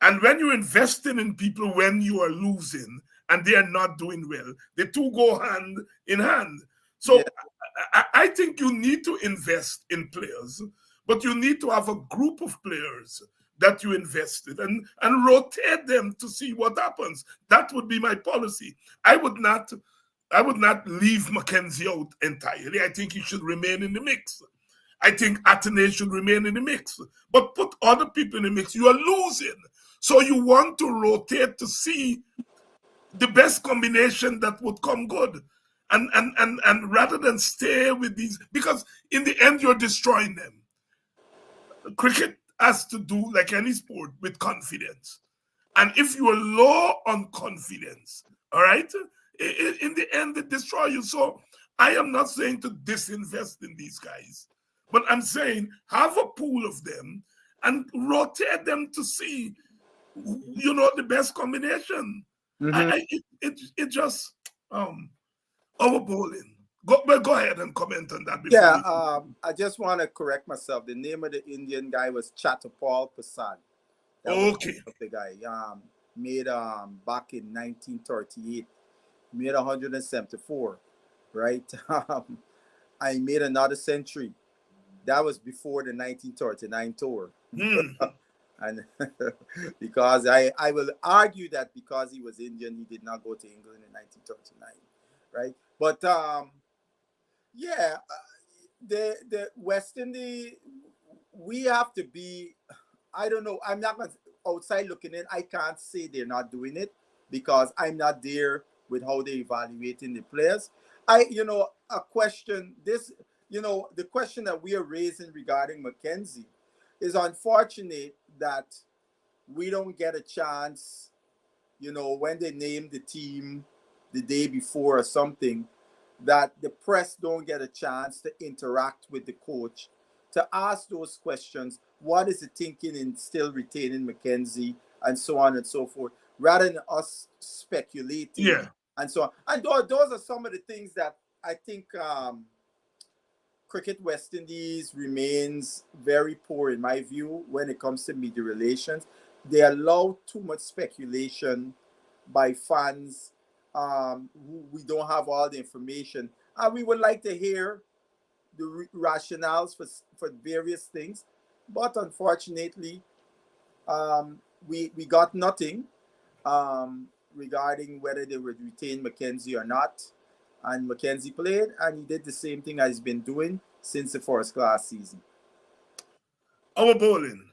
And when you're investing in people when you are losing and they are not doing well, the two go hand in hand. So I think you need to invest in players, but you need to have a group of players that you invested and rotate them to see what happens. That would be my policy. I would not leave Mackenzie out entirely. I think he should remain in the mix. I think Atenes should remain in the mix. But put other people in the mix. You are losing. So you want to rotate to see the best combination that would come good. And rather than stay with these, because in the end you're destroying them. Cricket has to do, like any sport, with confidence. And if you are low on confidence, all right, in the end, they destroy you. So I am not saying to disinvest in these guys, but I'm saying have a pool of them and rotate them to see, the best combination. It just our bowling. Go ahead and comment on that before Yeah, you. I just want to correct myself. The name of the Indian guy was Chatterpal Prasad. That was Okay. the guy. Made back in 1938. Made 174, right? I made another century. That was before the 1939 tour. And because I will argue that because he was Indian, he did not go to England in 1939, right? But yeah, the West Indies, we have to be. I don't know. I'm not outside looking in. I can't say they're not doing it because I'm not there with how they're evaluating the players. A question. The question that we are raising regarding McKenzie is unfortunate that we don't get a chance. When they name the team the day before or something, that the press don't get a chance to interact with the coach, to ask those questions. What is the thinking in still retaining McKenzie and so on and so forth, rather than us speculating and so on. And those are some of the things that I think Cricket West Indies remains very poor in my view when it comes to media relations. They allow too much speculation by fans who we don't have all the information. And we would like to hear the rationales for various things. But unfortunately, we got nothing regarding whether they would retain McKenzie or not. And McKenzie played, and he did the same thing as he's been doing since the first class season. Our bowling,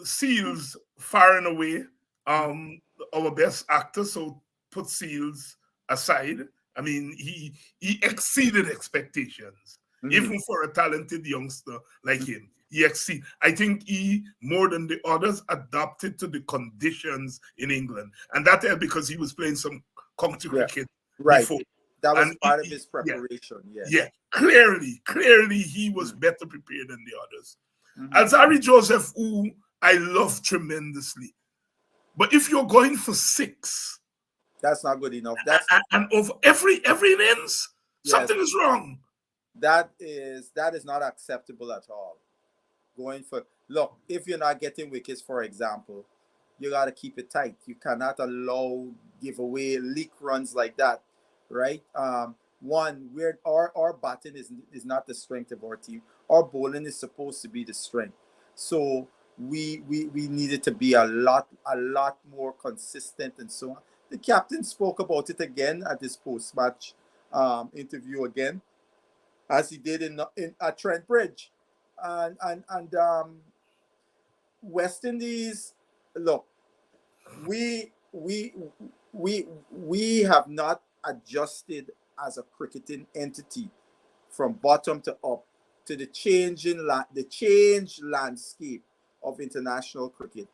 Seals far and away, our best actor. So put Seals aside. I mean, he exceeded expectations, even for a talented youngster like him. He exceed. I think he, more than the others, adapted to the conditions in England, and that because he was playing some county cricket before. That was part of his preparation. Yeah, clearly he was better prepared than the others. Alzari Joseph, who I love tremendously, but if you're going for 6, that's not good enough. And over every innings, something is wrong. That is not acceptable at all. Look, if you're not getting wickets, for example, you got to keep it tight. You cannot allow giveaway leak runs like that, right? Our batting is not the strength of our team. Our bowling is supposed to be the strength. So we needed to be a lot more consistent and so on. The captain spoke about it again at his post-match interview again, as he did at Trent Bridge, and West Indies. Look, we have not adjusted as a cricketing entity from bottom to up to the changed landscape of international cricket.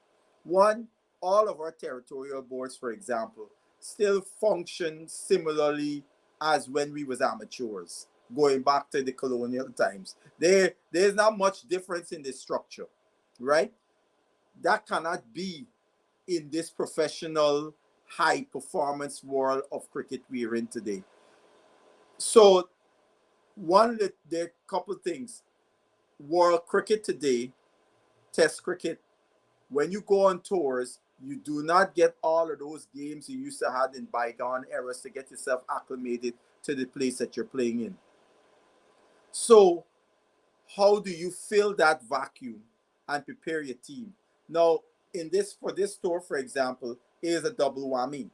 One, all of our territorial boards, for example, still function similarly as when we was amateurs, going back to the colonial times. There's not much difference in the structure, right? That cannot be in this professional, high performance world of cricket we're in today. So, there are a couple of things. World cricket today, test cricket, when you go on tours, you do not get all of those games you used to have in bygone eras to get yourself acclimated to the place that you're playing in. So, how do you fill that vacuum and prepare your team? Now, for this tour, for example, is a double whammy.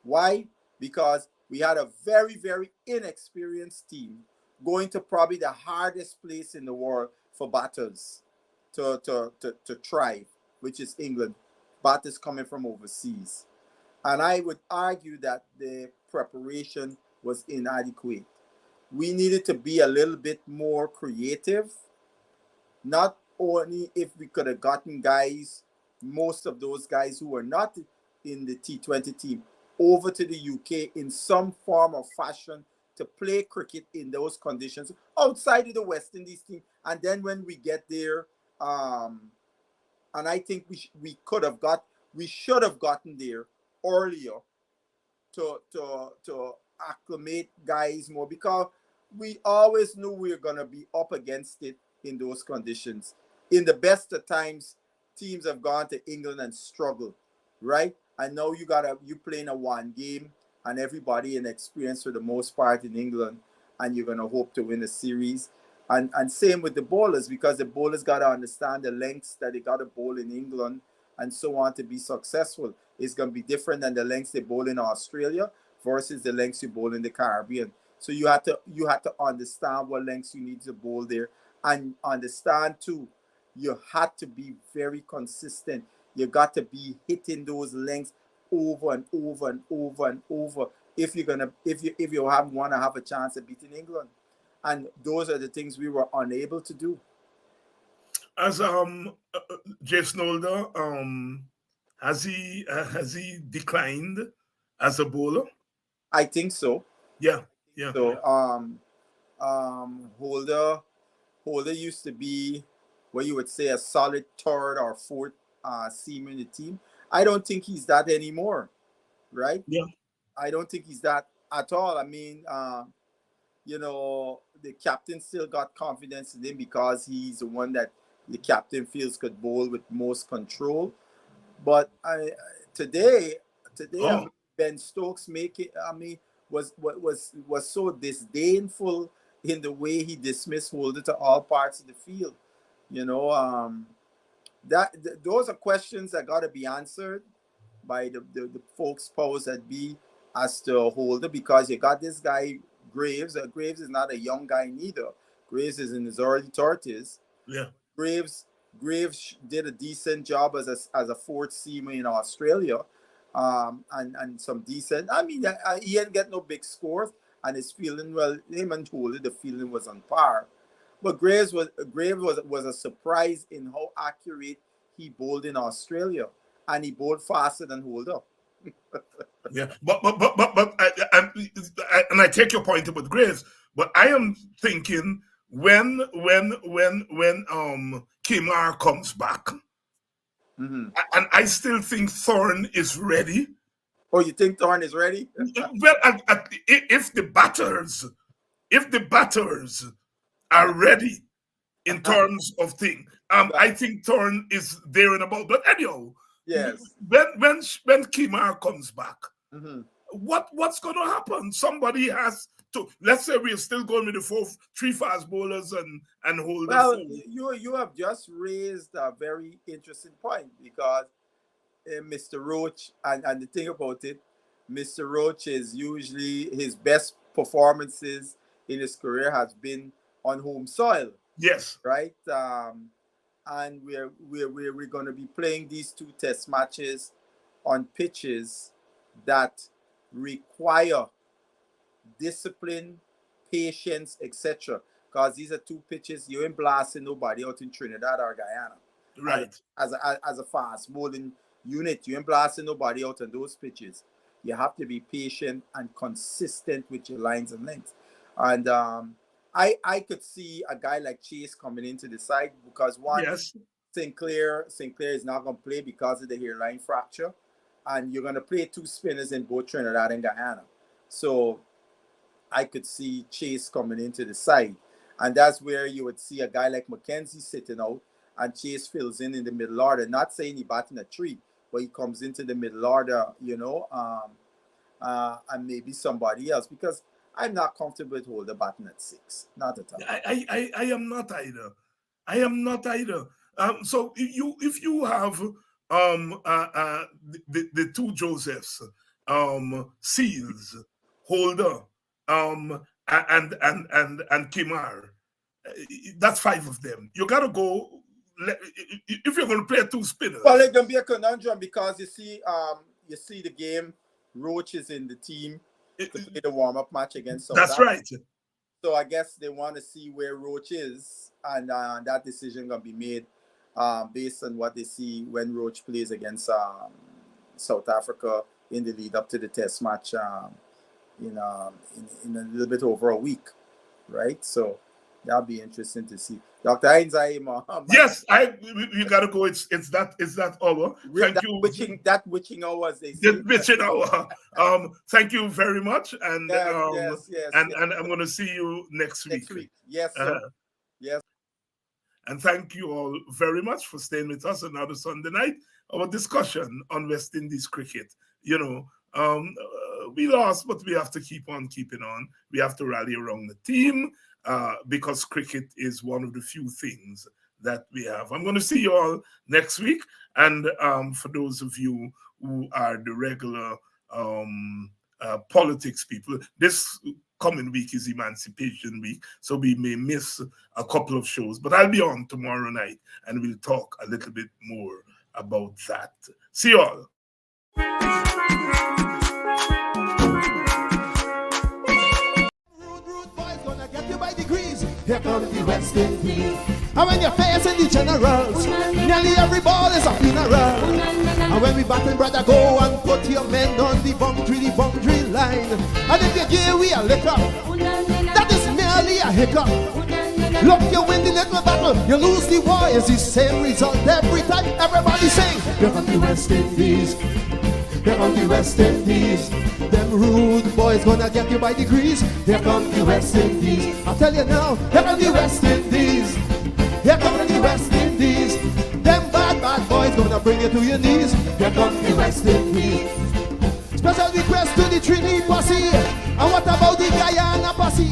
Why? Because we had a very, very inexperienced team going to probably the hardest place in the world for batters to thrive, which is England. Batters coming from overseas. And I would argue that the preparation was inadequate. We needed to be a little bit more creative. Not only if we could have gotten guys, most of those guys who were not in the T20 team, over to the UK in some form or fashion to play cricket in those conditions outside of the West Indies team. And then when we get there, and I think we should have gotten there earlier to acclimate guys more, because we always knew we were gonna be up against it in those conditions. In the best of times, teams have gone to England and struggled, right? I know you playing a one game and everybody inexperienced for the most part in England, and you're gonna hope to win a series. And same with the bowlers, because the bowlers gotta understand the lengths that they gotta bowl in England and so on to be successful. It's gonna be different than the lengths they bowl in Australia versus the lengths you bowl in the Caribbean. So you have to understand what lengths you need to bowl there, and understand too, you had to be very consistent. You got to be hitting those lengths over and over and over and over if you want to have a chance of beating England. And those are the things we were unable to do. As Jason Older, has he declined as a bowler? I think so. Yeah. So Holder used to be what you would say a solid third or fourth seamer in the team. I don't think he's that anymore, right? Yeah. I don't think he's that at all. I mean, the captain still got confidence in him because he's the one that the captain feels could bowl with most control. But today, Ben Stokes was so disdainful in the way he dismissed Holder to all parts of the field. Those are questions that got to be answered by the folks powers that be as to Holder, because you got this guy Graves. Graves is not a young guy neither. Graves is in his early 30s. Yeah. Graves did a decent job as a fourth seamer in Australia, and some decent. I mean, he didn't get no big scores, and his fielding, well, him and Holder, the fielding was on par. But Graves was a surprise in how accurate he bowled in Australia, and he bowled faster than Holder. Yeah, but I take your point about Graves, but I am thinking when Kimar comes back, and I still think Thorne is ready. Oh, you think Thorne is ready? Well, if the batters are ready in terms of thing, I think Thorne is there and about. But anyhow, yes, when Kimar comes back, what's going to happen? Somebody has to. Let's say we're still going with the three fast bowlers and hold. Well, you have just raised a very interesting point, because Mr. Roach, and the thing about it, Mr. Roach is usually his best performances in his career has been on home soil. Yes. Right. And we're going to be playing these two test matches on pitches that require discipline, patience, etc. Because these are two pitches you ain't blasting nobody out in Trinidad or Guyana. Right. As a fast bowling unit, you ain't blasting nobody out on those pitches. You have to be patient and consistent with your lines and lengths. And I could see a guy like Chase coming into the side, because one, yes. Sinclair is not going to play because of the hairline fracture, and you're going to play two spinners in both Trinidad and Guyana. So I could see Chase coming into the side, and that's where you would see a guy like McKenzie sitting out, and Chase fills in the middle order. Not saying he batting a three, but he comes into the middle order, and maybe somebody else, because I'm not comfortable with Holder batting at 6. Not at all. I am not either. I am not either. So if you have the two Josephs, Seals, Holder, and Kimar, that's 5 of them. You gotta go. If you're going to play two spinners, well, it's gonna be a conundrum, because you see the game. Roach is in the team to play the warm-up match against South That's Africa. right. So I guess they want to see where Roach is, and that decision gonna be made based on what they see when Roach plays against South Africa in the lead up to the test match in a little bit over a week, right? So that'll be interesting to see. Dr. Hines, yes, we gotta go. It's that hour. Thank you. That witching hour, as they say. The witching hour. Thank you very much, and yes. And I'm gonna see you next week. Yes, sir. Yes. And thank you all very much for staying with us another Sunday night. Our discussion on West Indies cricket. You know, we lost, but we have to keep on keeping on. We have to rally around the team. Because cricket is one of the few things that we have. I'm going to see you all next week. And for those of you who are the regular politics people, this coming week is Emancipation Week, so we may miss a couple of shows. But I'll be on tomorrow night, and we'll talk a little bit more about that. See you all. Here comes the West Indies. And when you're facing the generals, nearly every ball is a funeral. And when we batting, brother, go and put your men on the boundary line. And if you give we a liquor, that is merely a hiccup. Look, you win the little battle, you lose the war. It's the same result every time. Everybody sing. Here comes the West Indies. Here comes the West Indies. Them rude boys gonna get you by degrees. Here come the West Indies. I'll tell you now, here come the West Indies. Here come the West Indies. Them bad boys gonna bring you to your knees. Here come the West Indies. Special request to the Trinity posse. And what about the Guyana posse?